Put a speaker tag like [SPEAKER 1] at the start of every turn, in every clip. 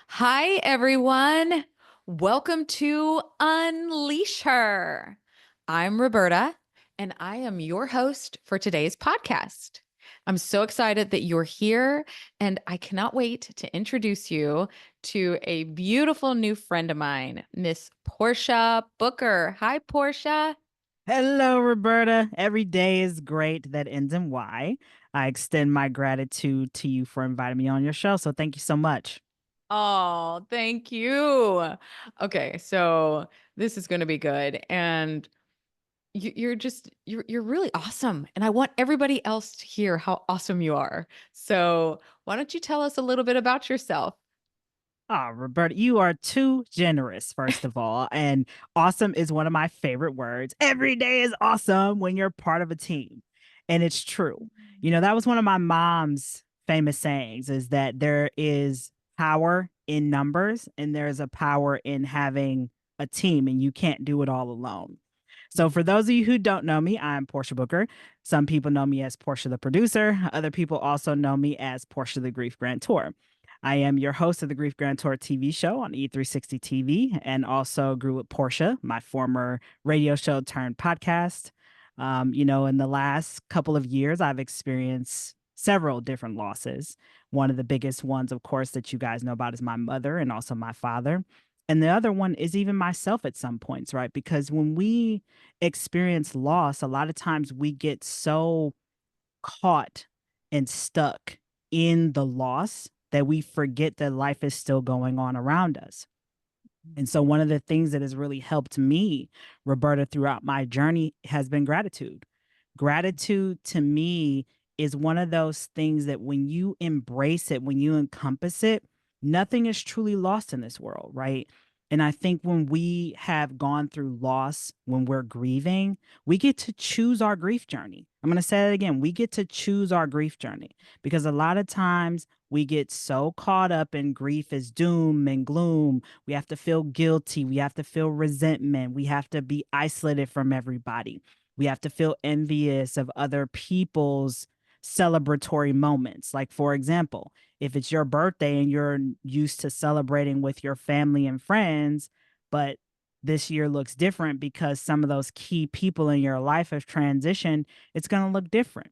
[SPEAKER 1] Hi, everyone. Welcome to Unleash Her. I'm Roberta, and I am your host for today's podcast. I'm so excited that you're here, and I cannot wait to introduce you to a beautiful new friend of mine, Miss Portia Booker. Hi, Portia.
[SPEAKER 2] Hello, Roberta. Every day is great that ends in Y. I extend my gratitude to you for inviting me on your show. So thank you so much.
[SPEAKER 1] Oh, thank you. Okay, so this is going to be good. And you're really awesome, and I want everybody else to hear how awesome you are. So why don't you tell us a little bit about yourself?
[SPEAKER 2] Ah, Roberta, you are too generous, first of all. And awesome is one of my favorite words. Every day is awesome when you're part of a team. And it's true. That was one of my mom's famous sayings is that there is power in numbers and there's a power in having a team, and you can't do it all alone. So, for those of you who don't know me, I'm Portia Booker. Some people know me as Portia the Producer. Other people also know me as Portia the Grief Grantor. I am your host of the Grief Grantor TV show on E360 TV, and also grew with Portia, my former radio show turned podcast. In the last couple of years, I've experienced several different losses. One of the biggest ones, of course, that you guys know about is my mother and also my father. And the other one is even myself at some points, right? Because when we experience loss, a lot of times we get so caught and stuck in the loss that we forget that life is still going on around us. And so, one of the things that has really helped me, Roberta, throughout my journey has been gratitude. Gratitude to me is one of those things that when you embrace it, when you encompass it, nothing is truly lost in this world, right? And I think when we have gone through loss, when we're grieving, we get to choose our grief journey. I'm going to say that again. We get to choose our grief journey because a lot of times we get so caught up in grief as doom and gloom. We have to feel guilty. We have to feel resentment. We have to be isolated from everybody. We have to feel envious of other people's celebratory moments. Like, for example, if it's your birthday and you're used to celebrating with your family and friends, but this year looks different because some of those key people in your life have transitioned, it's going to look different.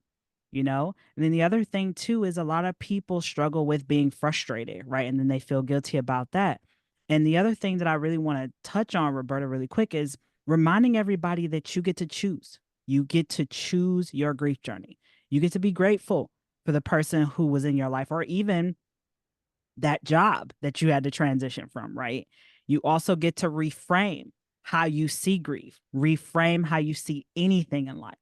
[SPEAKER 2] And then the other thing too is a lot of people struggle with being frustrated, right? And then they feel guilty about that. And the other thing that I really want to touch on, Roberta, really quick is reminding everybody that you get to choose. You get to choose your grief journey. You get to be grateful for the person who was in your life, or even that job that you had to transition from, right? You also get to reframe how you see grief, reframe how you see anything in life.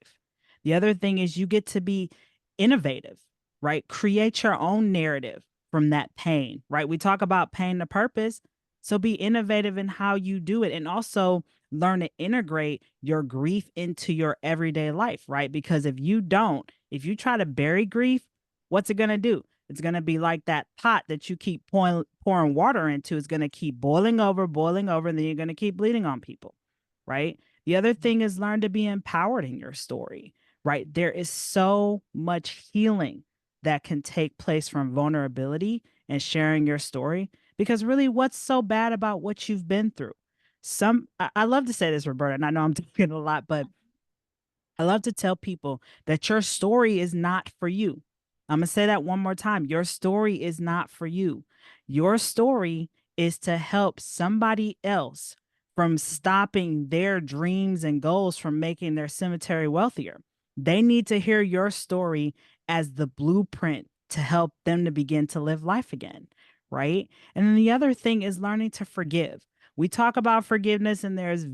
[SPEAKER 2] The other thing is you get to be innovative, right? Create your own narrative from that pain, right? We talk about pain to purpose. So be innovative in how you do it, and also learn to integrate your grief into your everyday life, right? Because if you don't, if you try to bury grief, what's it going to do? It's going to be like that pot that you keep pouring water into. It's going to keep boiling over, and then you're going to keep bleeding on people, right? The other thing is learn to be empowered in your story, right? There is so much healing that can take place from vulnerability and sharing your story, because really, what's so bad about what you've been through? I love to say this, Roberta, and I know I'm talking a lot, but I love to tell people that your story is not for you. I'm going to say that one more time. Your story is not for you. Your story is to help somebody else from stopping their dreams and goals from making their cemetery wealthier. They need to hear your story as the blueprint to help them to begin to live life again, right? And then the other thing is learning to forgive. We talk about forgiveness, and there's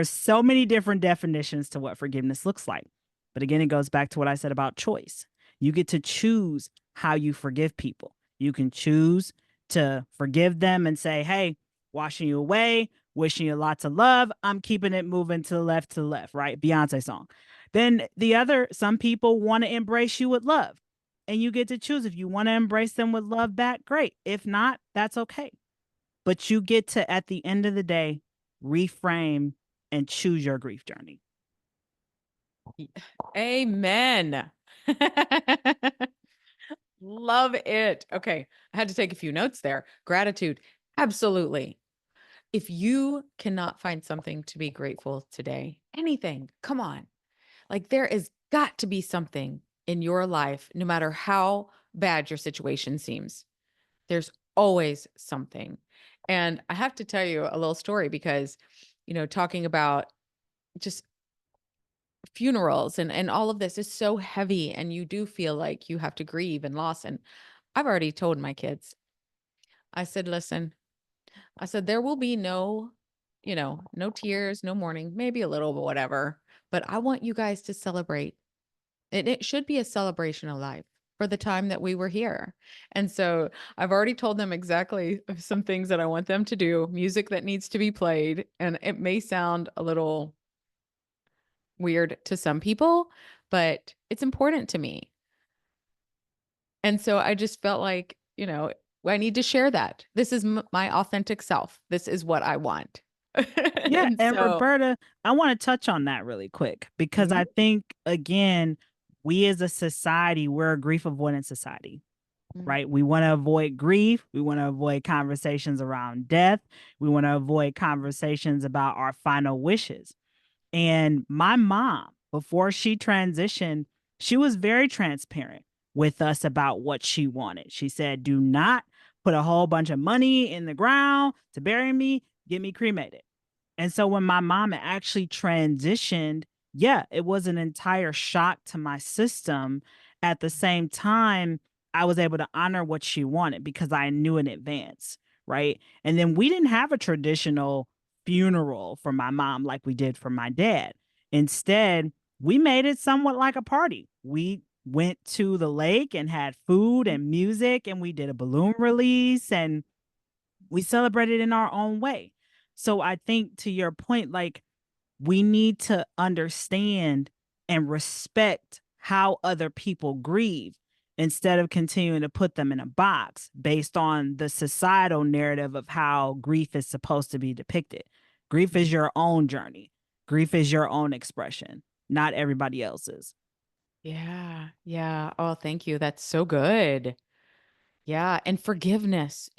[SPEAKER 2] so many different definitions to what forgiveness looks like. But again, it goes back to what I said about choice. You get to choose how you forgive people. You can choose to forgive them and say, hey, washing you away, wishing you lots of love. I'm keeping it moving to the left, right? Beyonce song. Then some people want to embrace you with love. And you get to choose if you want to embrace them with love back, great. If not, that's okay. But you get to, at the end of the day, reframe and choose your grief journey.
[SPEAKER 1] Amen. Love it. Okay. I had to take a few notes there. Gratitude. Absolutely. If you cannot find something to be grateful today, anything, come on. Like there is got to be something in your life, no matter how bad your situation seems. There's always something. And I have to tell you a little story because, talking about just funerals and all of this is so heavy and you do feel like you have to grieve and loss. And I've already told my kids, I said, listen, I said, there will be no tears, no mourning, maybe a little, but whatever. But I want you guys to celebrate. It should be a celebration of life for the time that we were here. And so I've already told them exactly some things that I want them to do, music that needs to be played. And it may sound a little weird to some people, but it's important to me. And so I just felt like, I need to share that. This is my authentic self. This is what I want.
[SPEAKER 2] Yeah,
[SPEAKER 1] And
[SPEAKER 2] and
[SPEAKER 1] so,
[SPEAKER 2] Roberta, I want to touch on that really quick because
[SPEAKER 1] mhm,
[SPEAKER 2] I think again, we as a society, we're a grief avoidance society,
[SPEAKER 1] mhm,
[SPEAKER 2] right? We want to avoid grief. We want to avoid conversations around death. We want to avoid conversations about our final wishes. And my mom, before she transitioned, she was very transparent with us about what she wanted. She said, do not put a whole bunch of money in the ground to bury me, get me cremated. And so when my mom actually transitioned, yeah, it was an entire shock to my system. At the same time, I was able to honor what she wanted because I knew in advance, right? And then we didn't have a traditional funeral for my mom like we did for my dad. Instead, we made it somewhat like a party. We went to the lake and had food and music, and we did a balloon release and we celebrated in our own way. So I think to your point, like we need to understand and respect how other people grieve instead of continuing to put them in a box based on the societal narrative of how grief is supposed to be depicted. Grief is
[SPEAKER 1] mhm.
[SPEAKER 2] your own journey. Grief is your own expression, not everybody else's.
[SPEAKER 1] Yeah. Yeah. Oh, thank you. That's so good. Yeah, and forgiveness,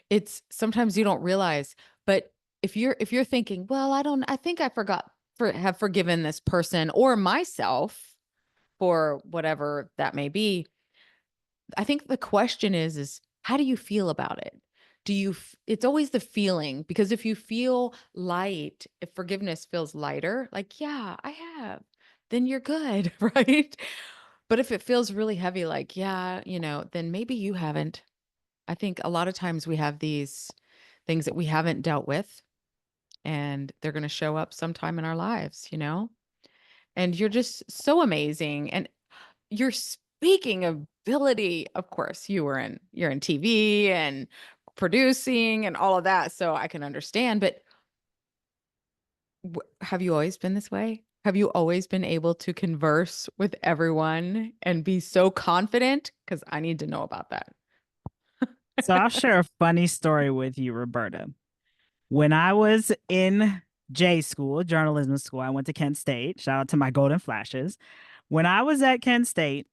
[SPEAKER 1] it's sometimes you don't realize, but if you're thinking, well, I think I forgot for have forgiven this person or myself for whatever that may be. I think the question is how do you feel about it? It's always the feeling because if you feel light, if forgiveness feels lighter, like, yeah, I have, then you're good, right? But if it feels really heavy, like, yeah, then maybe you haven't. I think a lot of times we have these things that we haven't dealt with and they're going to show up sometime in our lives. And you're just so amazing. And you're speaking of ability, of course, you're in TV and producing and all of that, so I can understand, but have you always been this way? Have you always been able to converse with everyone and be so confident? Because I need to know about that.
[SPEAKER 2] So I'll share a funny story with you, Roberta. When I was in J school, journalism school, I went to Kent State. Shout out to my Golden Flashes. When I was at Kent State,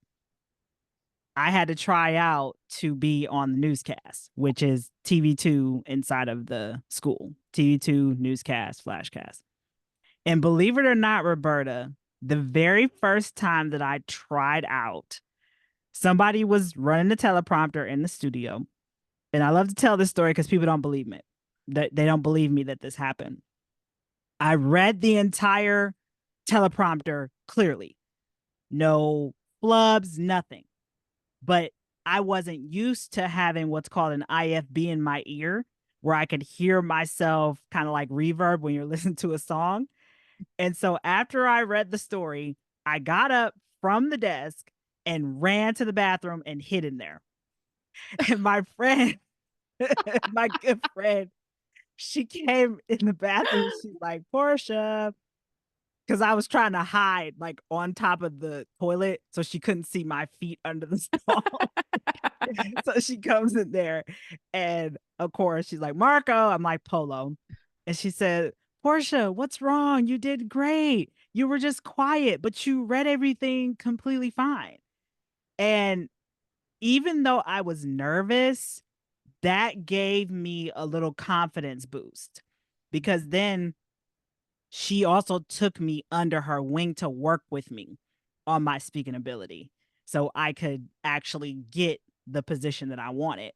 [SPEAKER 2] I had to try out to be on the newscast, which is TV2 inside of the school, TV2 newscast, flashcast. And believe it or not, Roberta, the very first time that I tried out, somebody was running the teleprompter in the studio. And I love to tell this story because people don't believe me. That they don't believe me that this happened. I read the entire teleprompter clearly. No flubs, nothing. But I wasn't used to having what's called an IFB in my ear where I could hear myself kind of like reverb when you're listening to a song. And so after I read the story, I got up from the desk and ran to the bathroom and hid in there. And my friend, my good friend, she came in the bathroom. She's like, Portia, because I was trying to hide like on top of the toilet so she couldn't see my feet under the stall. So she comes in there and of course she's like, Marco, I'm like Polo. And she said, Portia, what's wrong? You did great. You were just quiet, but you read everything completely fine. And even though I was nervous, that gave me a little confidence boost because then she also took me under her wing to work with me on my speaking ability so I could actually get the position that I wanted.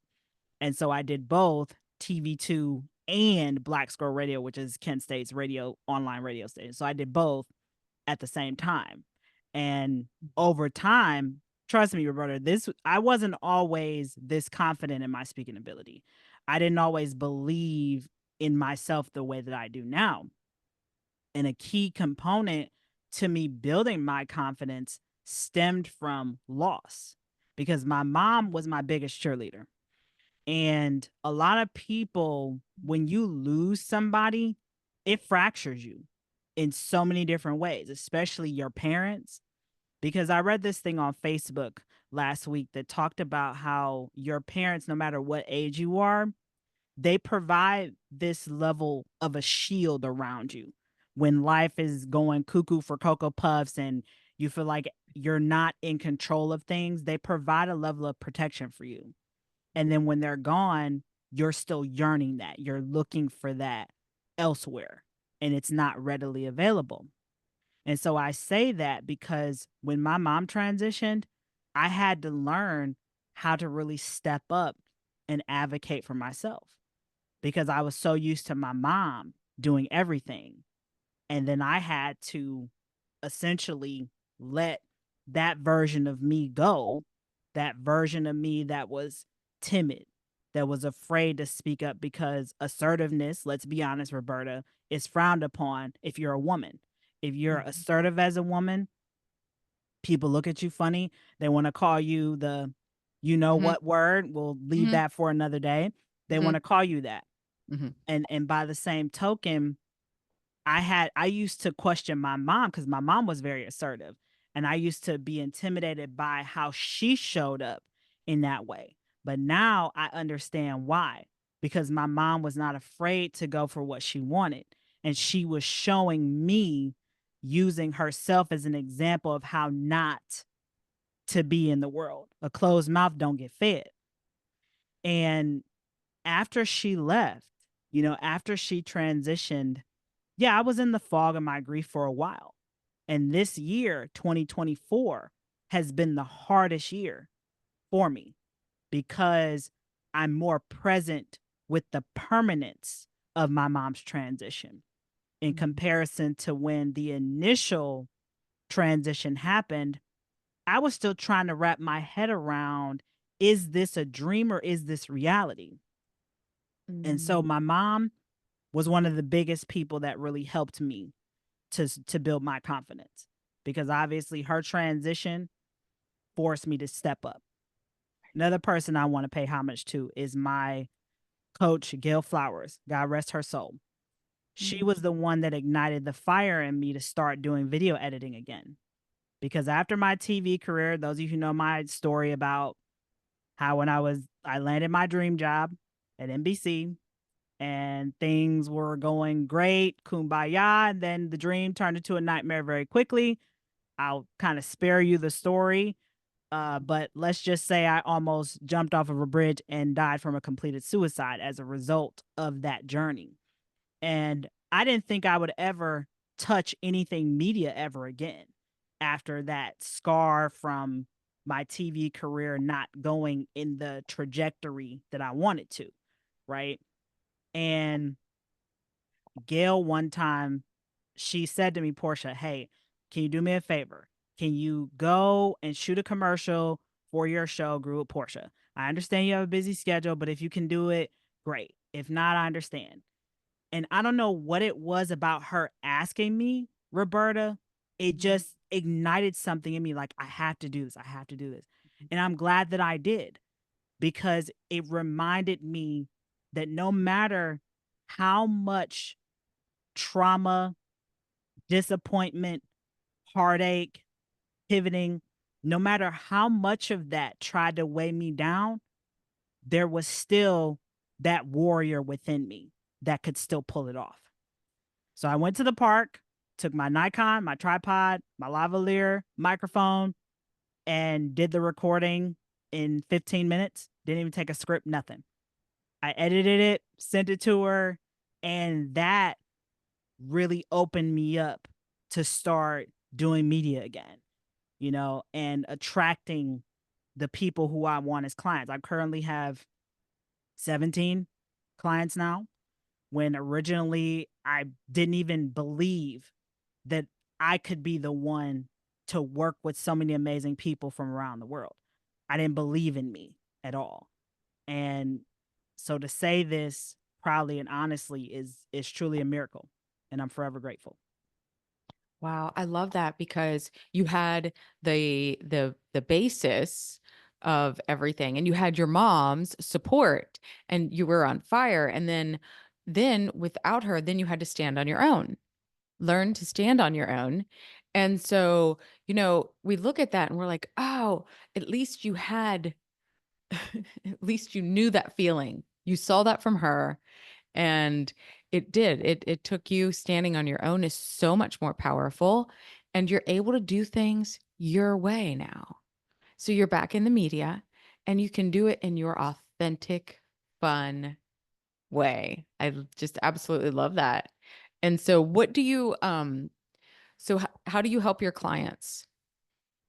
[SPEAKER 2] And so I did both TV2 and Black Squirrel Radio, which is Kent State's radio online radio station. So I did both at the same time. And over time, trust me, Roberta, this I wasn't always this confident in my speaking ability. I didn't always believe in myself the way that I do now. And a key component to me building my confidence stemmed from loss because my mom was my biggest cheerleader. And a lot of people, when you lose somebody, it fractures you in so many different ways, especially your parents. Because I read this thing on Facebook last week that talked about how your parents, no matter what age you are, they provide this level of a shield around you when life is going cuckoo for Cocoa Puffs and you feel like you're not in control of things. They provide a level of protection for you. And then when they're gone, you're still yearning that. You're looking for that elsewhere and it's not readily available. And so I say that because when my mom transitioned, I had to learn how to really step up and advocate for myself because I was so used to my mom doing everything. And then I had to essentially let that version of me go, that version of me that was timid, that was afraid to speak up because assertiveness, let's be honest, Roberta, is frowned upon if you're a woman. If you're assertive as a woman, people look at you funny. They want to call you the you know
[SPEAKER 1] Mm-hmm.
[SPEAKER 2] what word. We'll leave
[SPEAKER 1] Mm-hmm.
[SPEAKER 2] that for another day. They
[SPEAKER 1] Mm-hmm.
[SPEAKER 2] want to call you that.
[SPEAKER 1] Mm-hmm.
[SPEAKER 2] And by the same token, I used to question my mom because my mom was very assertive. And I used to be intimidated by how she showed up in that way. But now I understand why. Because my mom was not afraid to go for what she wanted. And she was showing me using herself as an example of how not to be in the world. A closed mouth don't get fed. And after she left, after she transitioned, yeah, I was in the fog of my grief for a while. And this year, 2024, has been the hardest year for me because I'm more present with the permanence of my mom's transition in comparison to when the initial transition happened. I was still trying to wrap my head around, is this a dream or is this reality? And so my mom was one of the biggest people that really helped me to build my confidence because obviously her transition forced me to step up. Another person I want to pay homage to is my coach, Gail Flowers. God rest her soul. She was the one that ignited the fire in me to start doing video editing again. Because after my TV career, those of you who know my story about how when I landed my dream job at NBC and things were going great, kumbaya, and then the dream turned into a nightmare very quickly. I'll kind of spare you the story. But let's just say I almost jumped off of a bridge and died from a completed suicide as a result of that journey. And I didn't think I would ever touch anything media ever again after that scar from my TV career not going in the trajectory that I wanted to. Right. And Gail, one time, she said to me, Portia, hey, can you do me a favor? Can you go and shoot a commercial for your show, Grew with Portia? I understand you have a busy schedule, but if you can do it, great. If not, I understand. And I don't know what it was about her asking me, Roberta. It just ignited something in me like, I have to do this. I have to do this. And I'm glad that I did because it reminded me that no matter how much trauma, disappointment, heartache, pivoting, no matter how much of that tried to weigh me down, there was still that warrior within me that could still pull it off. So I went to the park, took my Nikon, my tripod, my lavalier microphone, and did the recording in 15 minutes. Didn't even take a script, nothing. I edited it, sent it to her, and that really opened me up to start doing media again, and attracting the people who I want as clients. I currently have 17 clients now, when originally I didn't even believe that I could be the one to work with so many amazing people from around the world. I didn't believe in me at all. And so to say this proudly and honestly is truly a miracle, and I'm forever grateful.
[SPEAKER 1] Wow, I love that because you had the basis of everything and you had your mom's support and you were on fire and then without her then you had to stand on your own. Learn to stand on your own. And so, we look at that and we're like, "Oh, at least you had at least you knew that feeling. You saw that from her and it took you standing on your own is so much more powerful and you're able to do things your way now. So you're back in the media and you can do it in your authentic, fun way. I just absolutely love that. And so what do you how do you help your clients?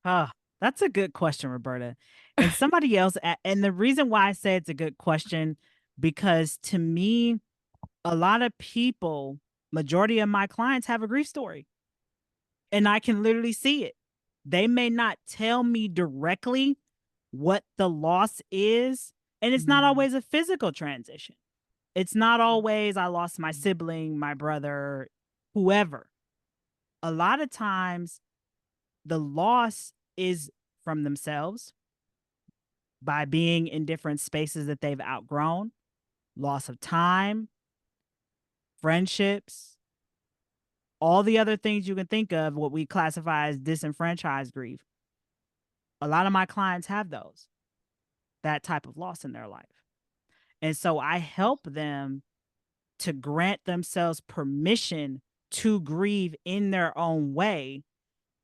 [SPEAKER 2] Ah, that's a good question, Roberta. And somebody else, and the reason why I say it's a good question, because to me, a lot of people, majority of my clients have a grief story, and I can literally see it. They may not tell me directly what the loss is, and it's not
[SPEAKER 1] Mm,
[SPEAKER 2] always a physical transition. It's not always I lost my sibling, my brother, whoever. A lot of times the loss is from themselves by being in different spaces that they've outgrown, loss of time, friendships, all the other things you can think of, what we classify as disenfranchised grief. A lot of my clients have that type of loss in their life. And so I help them to grant themselves permission to grieve in their own way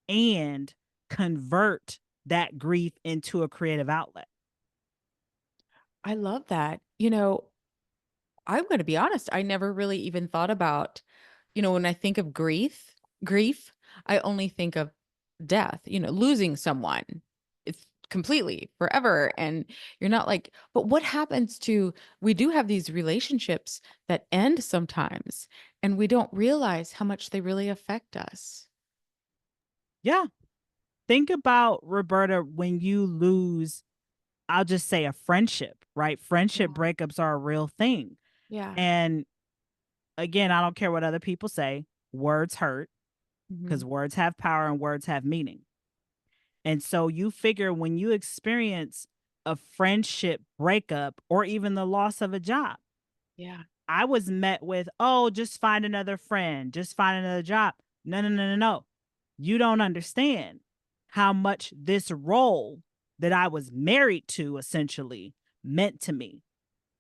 [SPEAKER 2] and convert that grief into a creative outlet.
[SPEAKER 1] I love that. I'm going to be honest, I never really even thought about, when I think of grief, I only think of death, losing someone. It's completely forever. And you're not like, but what happens to, we do have these relationships that end sometimes, and we don't realize how much they really affect us.
[SPEAKER 2] Yeah. Think about, Roberta, when you lose, I'll just say, a friendship, right? Friendship
[SPEAKER 1] Yeah.
[SPEAKER 2] breakups are a real thing.
[SPEAKER 1] Yeah.
[SPEAKER 2] And again, I don't care what other people say, words hurt
[SPEAKER 1] Hmm.
[SPEAKER 2] because words have power and words have meaning. And so you figure when you experience a friendship breakup or even the loss of a job,
[SPEAKER 1] Yeah.
[SPEAKER 2] I was met with, oh, just find another friend, just find another job. No, no, no, no, no. You don't understand how much this role that I was married to essentially meant to me.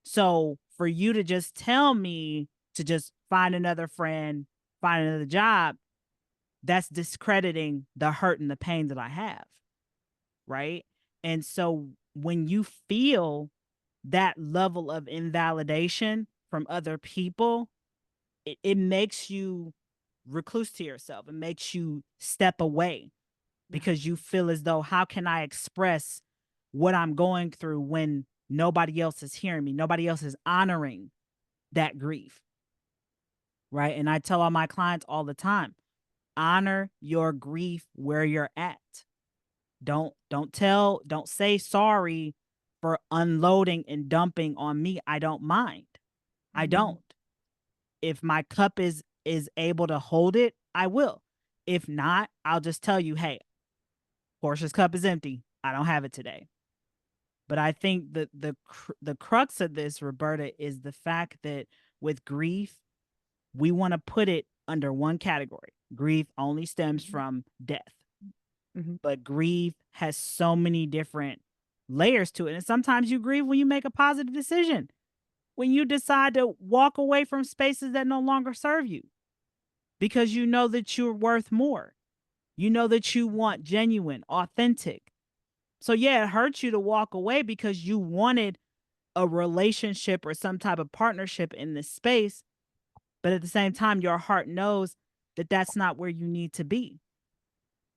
[SPEAKER 2] So for you to just tell me to just find another friend, find another job, that's discrediting the hurt and the pain that I have. Right. And so when you feel that level of invalidation from other people, it makes you recluse to yourself. It makes you step away
[SPEAKER 1] Yeah.
[SPEAKER 2] because you feel as though, how can I express what I'm going through when nobody else is hearing me? Nobody else is honoring that grief. Right. And I tell all my clients all the time, honor your grief where you're at. Don't say sorry for unloading and dumping on me. I don't mind. I
[SPEAKER 1] Mhm.
[SPEAKER 2] don't. If my cup is able to hold it, I will. If not, I'll just tell you, hey, Portia's cup is empty. I don't have it today. But I think that the crux of this, Roberta, is the fact that with grief, we want to put it under one category. Grief only stems
[SPEAKER 1] Mhm.
[SPEAKER 2] from death,
[SPEAKER 1] Mhm.
[SPEAKER 2] but grief has so many different layers to it. And sometimes you grieve when you make a positive decision, when you decide to walk away from spaces that no longer serve you because you know that you're worth more. You know that you want genuine, authentic. So yeah, it hurts you to walk away because you wanted a relationship or some type of partnership in this space, but at the same time your heart knows that that's not where you need to be.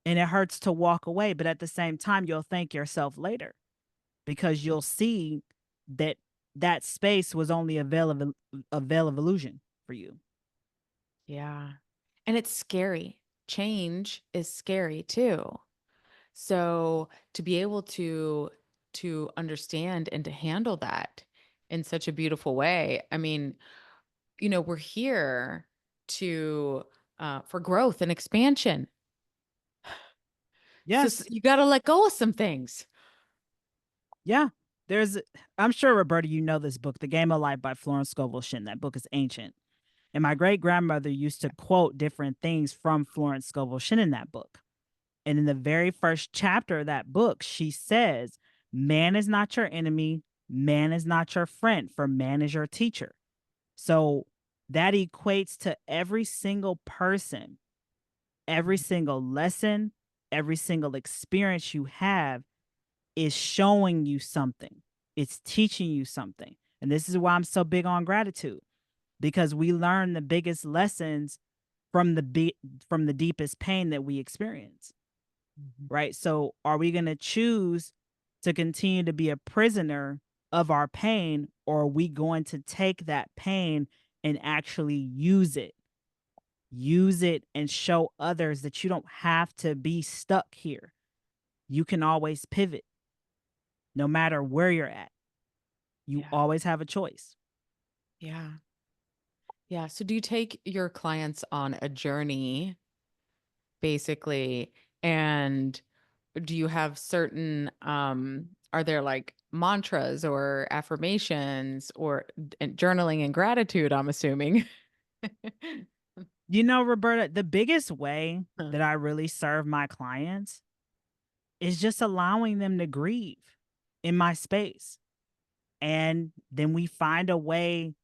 [SPEAKER 2] And it hurts to walk away, but at the same time you'll thank yourself later because you'll see that that space was only a veil of illusion for you.
[SPEAKER 1] Yeah. And it's scary. Change is scary too. So to be able to understand and to handle that in such a beautiful way. I mean, we're here to for growth and expansion. So
[SPEAKER 2] Yes.
[SPEAKER 1] you got to let go of some things.
[SPEAKER 2] Yeah. There's I'm sure Roberta, you know this book, The Game of Life by Florence Scovel Shinn. That book is ancient. And my great grandmother used to quote different things from Florence Scovel Shinn in that book. And in the very first chapter of that book, she says, man is not your enemy, man is not your friend, for man is your teacher. So that equates to every single person, every single lesson, every single experience you have is showing you something. It's teaching you something. And this is why I'm so big on gratitude, because we learn the biggest lessons from from the deepest pain that we experience.
[SPEAKER 1] Mhm.
[SPEAKER 2] Right? So are we going to choose to continue to be a prisoner of our pain, or are we going to take that pain and actually use it? Use it and show others that you don't have to be stuck here. You can always pivot no matter where you're at. You
[SPEAKER 1] Yeah.
[SPEAKER 2] always have a choice.
[SPEAKER 1] Yeah. Yeah. So do you take your clients on a journey basically, and do you have certain are there like mantras or affirmations or journaling and gratitude, I'm assuming?
[SPEAKER 2] You know, Roberta, the biggest way
[SPEAKER 1] Huh.
[SPEAKER 2] that I really serve my clients is just allowing them to grieve in my space. And then we find a way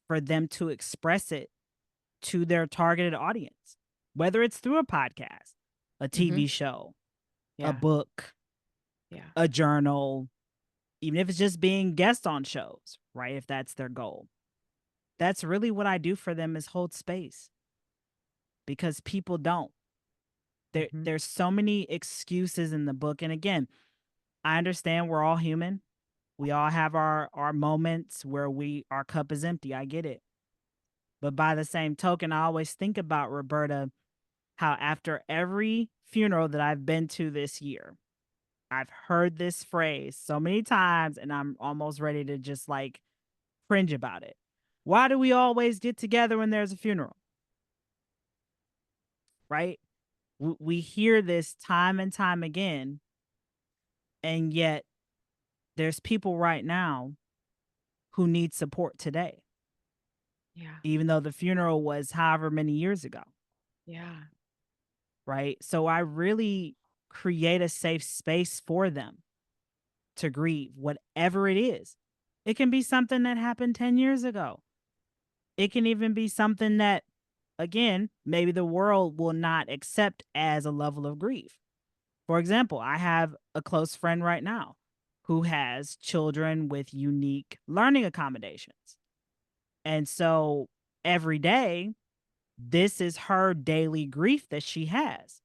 [SPEAKER 2] for them to express it to their targeted audience, whether it's through a podcast, a
[SPEAKER 1] Mhm.
[SPEAKER 2] TV show, a
[SPEAKER 1] Yeah.
[SPEAKER 2] book,
[SPEAKER 1] Yeah.
[SPEAKER 2] a journal, even if it's just being guest on shows, right? If that's their goal. That's really what I do for them, is hold space, because people don't.
[SPEAKER 1] Mhm.
[SPEAKER 2] There's so many excuses in the book. And again, I understand we're all human. We all have our moments where our cup is empty. I get it. But by the same token, I always think about, Roberta, how after every funeral that I've been to this year, I've heard this phrase so many times and I'm almost ready to just like cringe about it. Why do we always get together when there's a funeral? Right? We hear this time and time again, and yet there's people right now who need support today,
[SPEAKER 1] Yeah.
[SPEAKER 2] even though the funeral was however many years ago.
[SPEAKER 1] Yeah.
[SPEAKER 2] Right? So I really create a safe space for them to grieve, whatever it is. It can be something that happened 10 years ago. It can even be something that, again, maybe the world will not accept as a level of grief. For example, I have a close friend right now who has children with unique learning accommodations. And so every day, this is her daily grief that she has,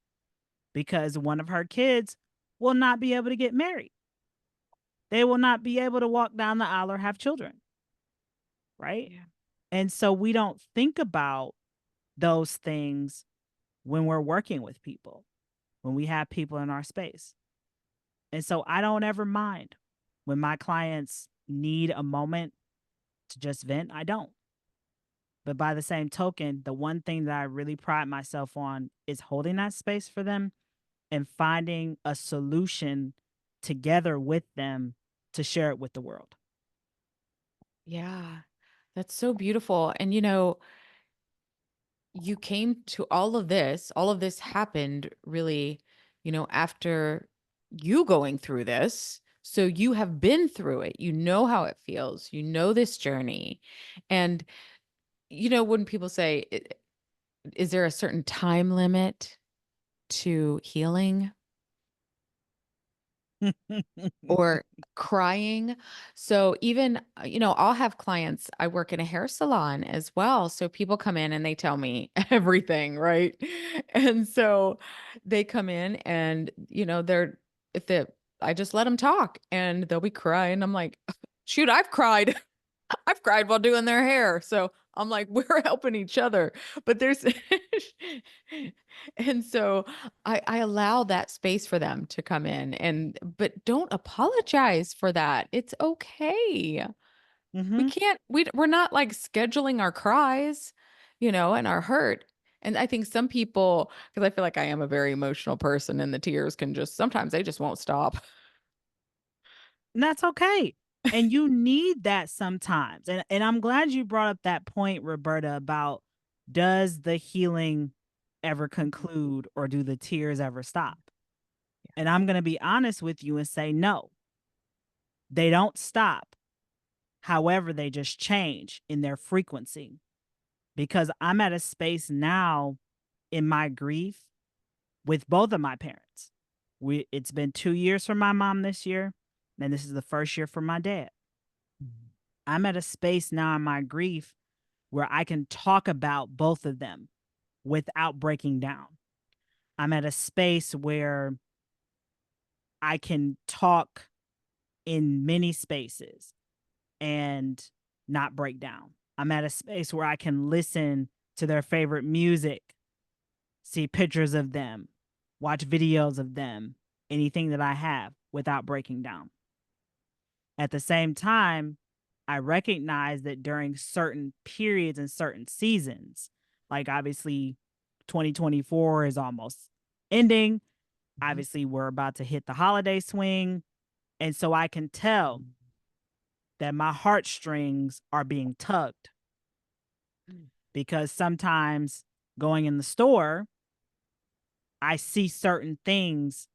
[SPEAKER 2] because one of her kids will not be able to get married. They will not be able to walk down the aisle or have children, right?
[SPEAKER 1] Yeah.
[SPEAKER 2] And so we don't think about those things when we're working with people, when we have people in our space. And so I don't ever mind when my clients need a moment to just vent. I don't. But by the same token, the one thing that I really pride myself on is holding that space for them and finding a solution together with them to share it with the world.
[SPEAKER 1] Yeah. That's so beautiful. And you came to all of this happened really, after you going through this. So you have been through it. You know how it feels. You know this journey. And, when people say, is there a certain time limit to healing? or crying. So even, I'll have clients, I work in a hair salon as well. So people come in and they tell me everything, right? And so they come in and, if they, I just let them talk and they'll be crying. I'm like, shoot, I've cried. I've cried while doing their hair. So I'm like, we're helping each other. But there's, and so I allow that space for them to come in but don't apologize for that. It's okay. We
[SPEAKER 2] Hmm.
[SPEAKER 1] can't, we're not like scheduling our cries, and our hurt. And I think some people, because I feel like I am a very emotional person and the tears can just, sometimes they just won't stop.
[SPEAKER 2] And that's okay. And you need that sometimes. And I'm glad you brought up that point, Roberta, about does the healing ever conclude or do the tears ever stop? And I'm going to be honest with you and say no. They don't stop. However, they just change in their frequency because I'm at a space now in my grief with both of my parents. It's been 2 years for my mom this year, and this is the first year for my dad. I'm at a space now in my grief where I can talk about both of them without breaking down. I'm at a space where I can talk in many spaces and not break down. I'm at a space where I can listen to their favorite music, see pictures of them, watch videos of them, anything that I have without breaking down. At the same time, I recognize that during certain periods and certain seasons, like obviously 2024 is almost ending.
[SPEAKER 1] Mhm.
[SPEAKER 2] Obviously, we're about to hit the holiday swing. And so I can tell that my heartstrings are being tugged because sometimes going in the store, I see certain things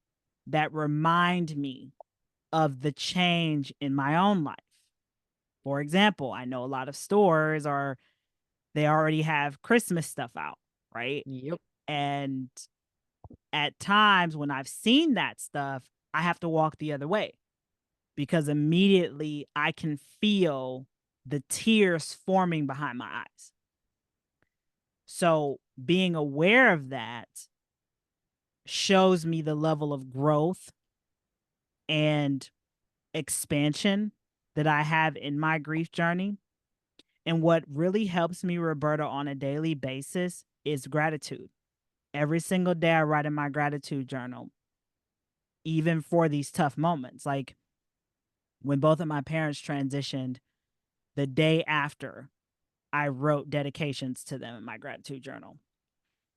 [SPEAKER 2] that remind me of the change in my own life. For example, I know a lot of stores are they already have Christmas stuff out, right?
[SPEAKER 1] Yep.
[SPEAKER 2] And at times when I've seen that stuff, I have to walk the other way because immediately I can feel the tears forming behind my eyes. So being aware of that shows me the level of growth and expansion that I have in my grief journey. And what really helps me, Roberta, on a daily basis is gratitude. Every single day, I write in my gratitude journal, even for these tough moments. Like when both of my parents transitioned, the day after, I wrote dedications to them in my gratitude journal.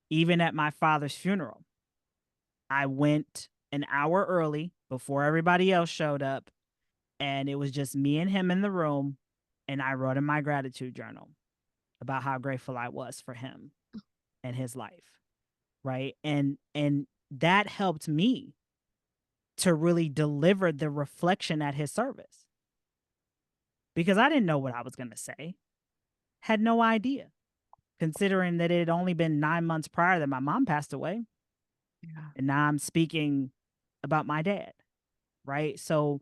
[SPEAKER 2] Even at my father's funeral, I went an hour early before everybody else showed up, and it was just me and him in the room. And I wrote in my gratitude journal about how grateful I was for him and his life. Right. And that helped me to really deliver the reflection at his service because I didn't know what I was going to say, had no idea, considering that it had only been 9 months prior that my mom passed away.
[SPEAKER 1] Yeah.
[SPEAKER 2] And now I'm speaking about my dad. Right. So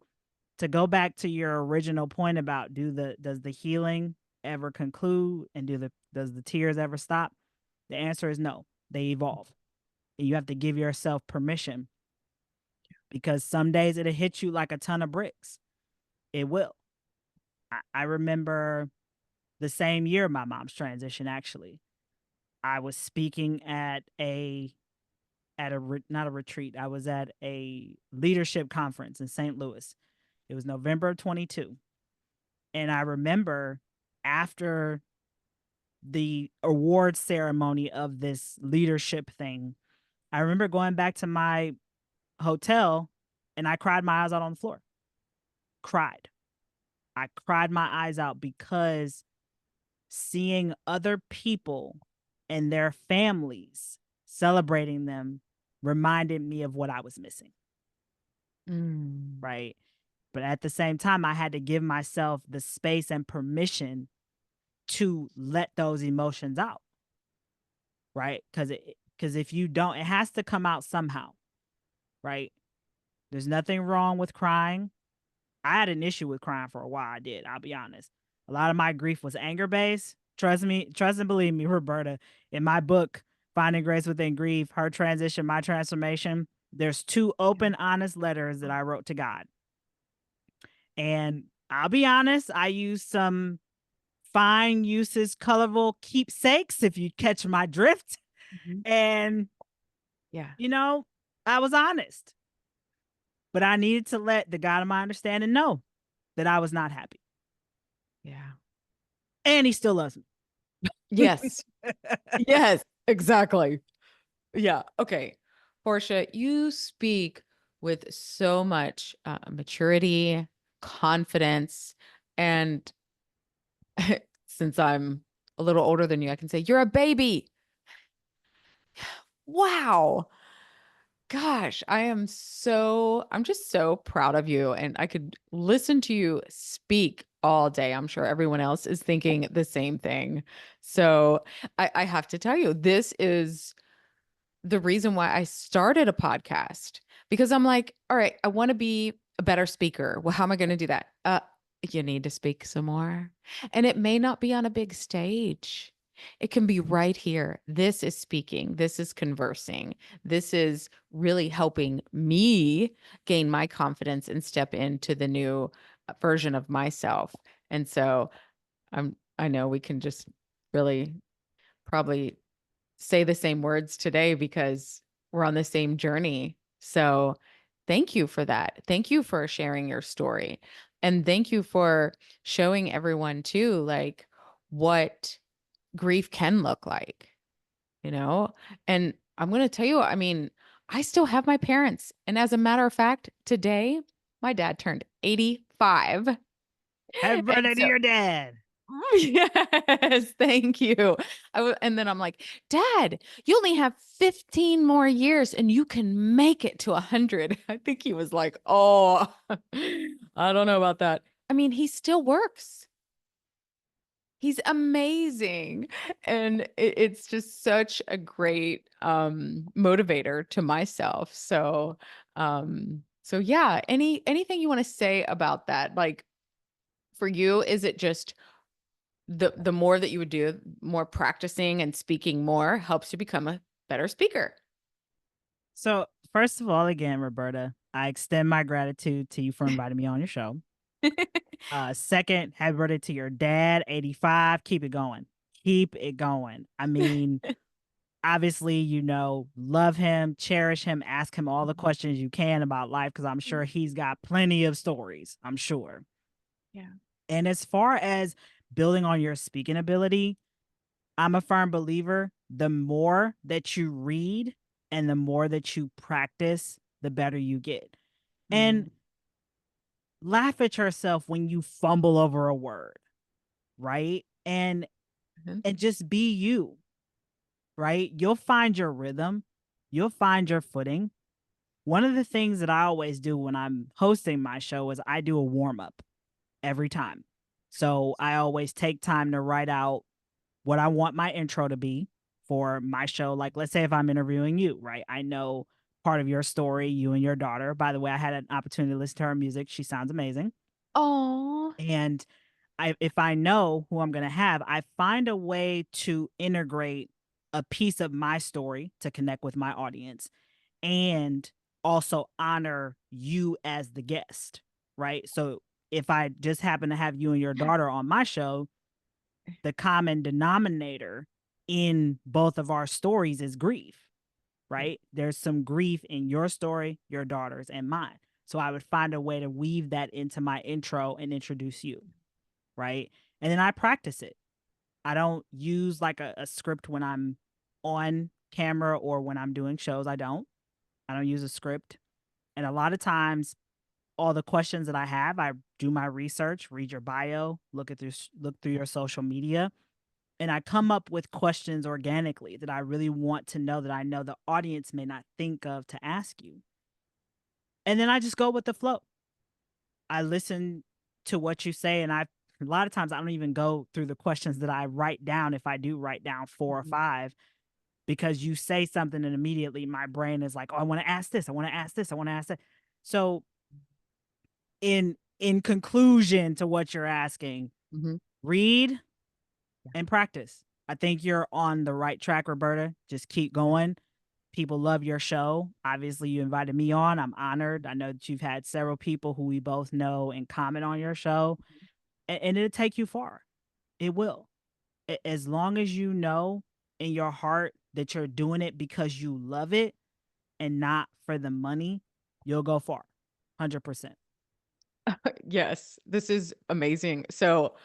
[SPEAKER 2] to go back to your original point about does the healing ever conclude and does the tears ever stop? The answer is no. They evolve. And you have to give yourself permission because some days it'll hit you like a ton of bricks. It will. I remember the same year my mom's transition actually. I was speaking not a retreat. I was at a leadership conference in St. Louis. It was November of 22. And I remember after the award ceremony of this leadership thing, I remember going back to my hotel and I cried my eyes out on the floor. Cried. I cried my eyes out because seeing other people and their families celebrating them reminded me of what I was missing.
[SPEAKER 1] Mm.
[SPEAKER 2] Right. But at the same time, I had to give myself the space and permission to let those emotions out. Right. Because if you don't, it has to come out somehow. Right. There's nothing wrong with crying. I had an issue with crying for a while. I did. I'll be honest. A lot of my grief was anger based. Trust me, trust and believe me, Roberta. In my book, Finding Grace Within Grief, Her Transition, My Transformation, there's two
[SPEAKER 1] Yeah.
[SPEAKER 2] open, honest letters that I wrote to God. And I'll be honest, I used some fine uses, colorful keepsakes, if you catch my drift.
[SPEAKER 1] Mhm.
[SPEAKER 2] And,
[SPEAKER 1] Yeah.
[SPEAKER 2] you know, I was honest, but I needed to let the God of my understanding know that I was not happy.
[SPEAKER 1] Yeah.
[SPEAKER 2] And he still loves me.
[SPEAKER 1] Yes. Yes, exactly. Yeah. Okay. Portia, you speak with so much maturity, confidence, and since I'm a little older than you, I can say, you're a baby. Wow. Gosh, I'm just so proud of you. And I could listen to you speak all day. I'm sure everyone else is thinking the same thing. So I have to tell you, this is the reason why I started a podcast because I'm like, all right, I want to be a better speaker. Well, how am I going to do that? You need to speak some more. And it may not be on a big stage. It can be right here. This is speaking. This is conversing. This is really helping me gain my confidence and step into the new version of myself. And so I know we can just really probably say the same words today because we're on the same journey. So thank you for that. Thank you for sharing your story. And thank you for showing everyone too, like what grief can look like, you know? And I'm going to tell you, I mean, I still have my parents. And as a matter of fact, today, my dad turned 85.
[SPEAKER 2] Happy
[SPEAKER 1] And
[SPEAKER 2] birthday to
[SPEAKER 1] so
[SPEAKER 2] your dad.
[SPEAKER 1] yes, thank you. And then I'm like, Dad, you only have 15 more years and you can make it to 100. I think he was like, oh, I don't know about that. I mean, he still works. He's amazing. And it's just such a great motivator to myself. So yeah, anything you want to say about that? Like for you, is it just the more that you would do, more practicing and speaking more helps you become a better speaker.
[SPEAKER 2] So, first of all, again, Roberta, I extend my gratitude to you for inviting me on your show. Second, happy birthday to your dad, 85. Keep it going. Keep it going. I mean, obviously, love him, cherish him, ask him all the questions you can about life because I'm sure he's got plenty of stories. I'm sure.
[SPEAKER 1] Yeah.
[SPEAKER 2] And as far as building on your speaking ability, I'm a firm believer the more that you read and the more that you practice, the better you get. And
[SPEAKER 1] Mm.
[SPEAKER 2] laugh at yourself when you fumble over a word, right?
[SPEAKER 1] Mhm.
[SPEAKER 2] And just be you, right? You'll find your rhythm, you'll find your footing. One of the things that I always do when I'm hosting my show is I do a warm up every time. So I always take time to write out what I want my intro to be for my show. Like, let's say if I'm interviewing you, right? I know part of your story, you and your daughter. By the way, I had an opportunity to listen to her music. She sounds amazing.
[SPEAKER 1] Oh,
[SPEAKER 2] And if I know who I'm going to have, I find a way to integrate a piece of my story to connect with my audience and also honor you as the guest, right? So if I just happen to have you and your daughter on my show, the common denominator in both of our stories is grief, right? There's some grief in your story, your daughter's, and mine. So I would find a way to weave that into my intro and introduce you, right? And then I practice it. I don't use like a script when I'm on camera or when I'm doing shows. I don't use a script. And a lot of times, all the questions that I have, I do my research, read your bio, look through your social media, and I come up with questions organically that I really want to know that I know the audience may not think of to ask you. And then I just go with the flow. I listen to what you say, and a lot of times I don't even go through the questions that I write down if I do write down four or
[SPEAKER 1] mhm.
[SPEAKER 2] five because you say something and immediately my brain is like, oh, I want to ask this, I want to ask this, I want to ask that. So in conclusion to what you're asking,
[SPEAKER 1] Mhm.
[SPEAKER 2] read and practice. I think you're on the right track, Roberta. Just keep going. People love your show. Obviously, you invited me on. I'm honored. I know that you've had several people who we both know and comment on your show, and it'll take you far. It will. As long as you know in your heart that you're doing it because you love it and not for the money, you'll go far. 100%.
[SPEAKER 1] Yes, this is amazing. So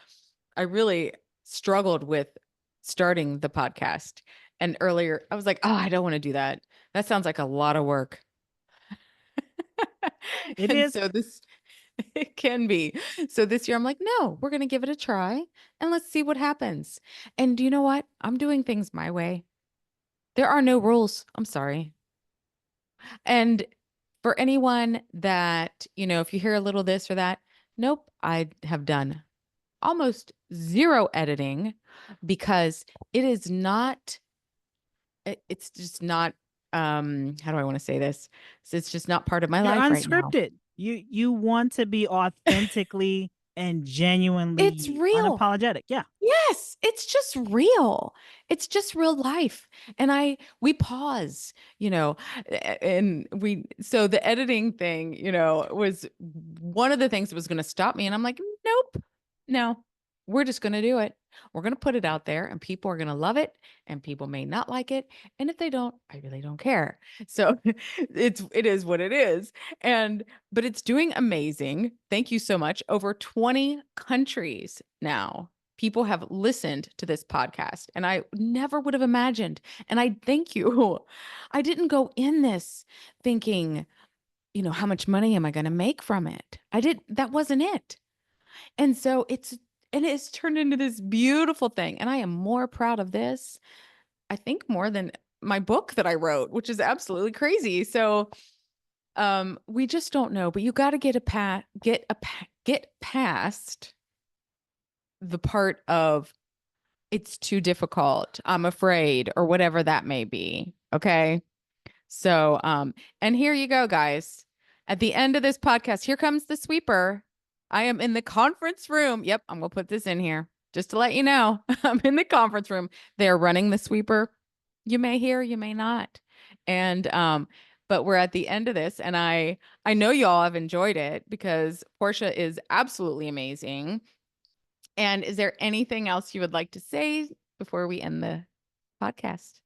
[SPEAKER 1] I really struggled with starting the podcast. And earlier I was like, oh, I don't want to do that. That sounds like a lot of work.
[SPEAKER 2] It
[SPEAKER 1] And
[SPEAKER 2] is.
[SPEAKER 1] so this it can be. So this year I'm like, no, we're going to give it a try and let's see what happens. And do you know what? I'm doing things my way. There are no rules. I'm sorry. And for anyone that, if you hear a little this or that, nope, I have done almost zero editing because it is not, it's just not, how do I want to say this? So it's just not part of my
[SPEAKER 2] You're
[SPEAKER 1] life right now.
[SPEAKER 2] unscripted. You want to be authentically and
[SPEAKER 1] It's
[SPEAKER 2] genuinely
[SPEAKER 1] real.
[SPEAKER 2] unapologetic. Yeah.
[SPEAKER 1] Yes, it's just real. It's just real life. And we pause, and so the editing thing, was one of the things that was going to stop me. And I'm like, nope, no, we're just going to do it. We're going to put it out there and people are going to love it and people may not like it. And if they don't, I really don't care. So it is what it is. But it's doing amazing. Thank you so much. Over 20 countries now people have listened to this podcast and I never would have imagined. And I thank you. I didn't go in this thinking, how much money am I going to make from it? That wasn't it. And so it's turned into this beautiful thing. And I am more proud of this, I think more than my book that I wrote, which is absolutely crazy. So we just don't know, but you got to get past the part of it's too difficult, I'm afraid, or whatever that may be. Okay. So, and here you go, guys. At the end of this podcast, here comes the sweeper. I am in the conference room. Yep, I'm gonna put this in here just to let you know. I'm in the conference room. They're running the sweeper. You may hear, you may not. And but we're at the end of this, and I know y'all have enjoyed it because Portia is absolutely amazing. And is there anything else you would like to say before we end the podcast?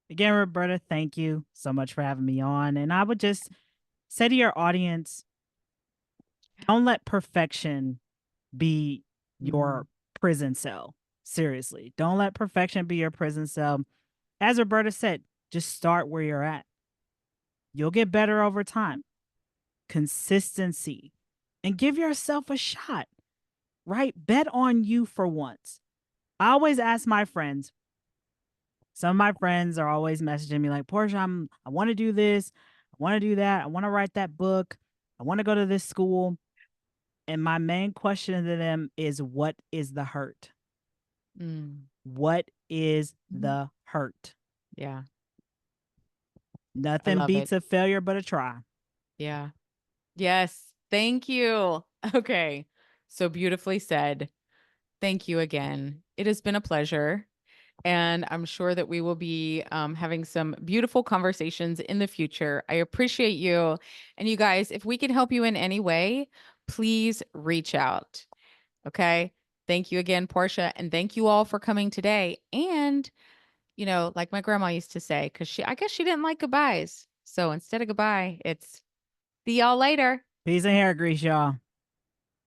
[SPEAKER 2] Again, Roberta, thank you so much for having me on. And I would just say to your audience, don't let perfection be
[SPEAKER 1] Mm,
[SPEAKER 2] your prison cell. Seriously. Don't let perfection be your prison cell. As Roberta said, just start where you're at. You'll get better over time. Consistency and give yourself a shot, right? Bet on you for once. I always ask my friends, some of my friends are always messaging me like, Portia, I want to do this. I want to do that. I want to write that book. I want to go to this school. And my main question to them is, what is the hurt?
[SPEAKER 1] mm,
[SPEAKER 2] What is
[SPEAKER 1] mhm.
[SPEAKER 2] the hurt?
[SPEAKER 1] Yeah, I
[SPEAKER 2] Nothing
[SPEAKER 1] love it.
[SPEAKER 2] beats a failure but a try.
[SPEAKER 1] Yeah. Yes. Thank you. Okay. So beautifully said. Thank you again. It has been a pleasure. And I'm sure that we will be having some beautiful conversations in the future. I appreciate you. And you guys, if we can help you in any way, please reach out. Okay. Thank you again, Portia. And thank you all for coming today. And, like my grandma used to say, because I guess she didn't like goodbyes. So instead of goodbye, it's see y'all later.
[SPEAKER 2] Peace and hair grease, y'all.